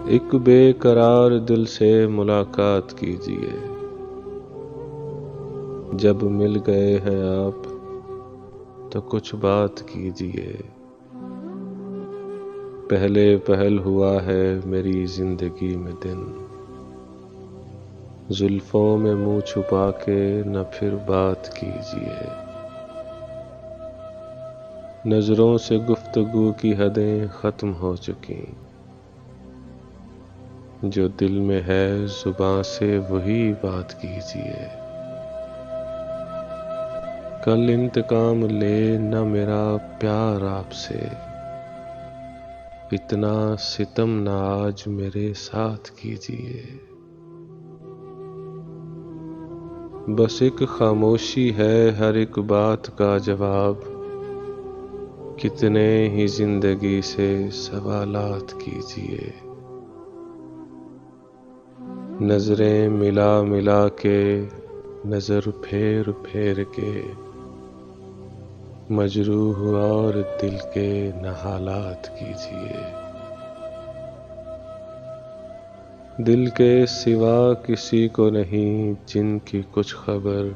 एक बेकरार दिल से मुलाकात कीजिए। जब मिल गए हैं आप तो कुछ बात कीजिए। पहले पहल हुआ है मेरी जिंदगी में दिन, जुल्फों में मुंह छुपा के न फिर बात कीजिए। नजरों से गुफ्तगू की हदें खत्म हो चुकी, जो दिल में है जुबां से वही बात कीजिए। कल इंतकाम ले न मेरा प्यार आपसे, इतना सितम न आज मेरे साथ कीजिए। बस एक खामोशी है हर एक बात का जवाब, कितने ही जिंदगी से सवालात कीजिए। नजरें मिला मिला के, नजर फेर फेर के, मजरूह और दिल के नहालात कीजिए। दिल के सिवा किसी को नहीं जिनकी कुछ खबर,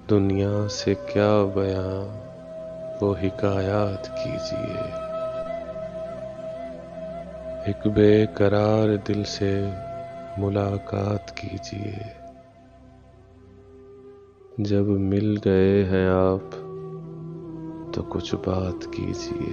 दुनिया से क्या बयां वो हिकायात कीजिए। एक बेकरार दिल से मुलाकात कीजिए। जब मिल गए हैं आप तो कुछ बात कीजिए।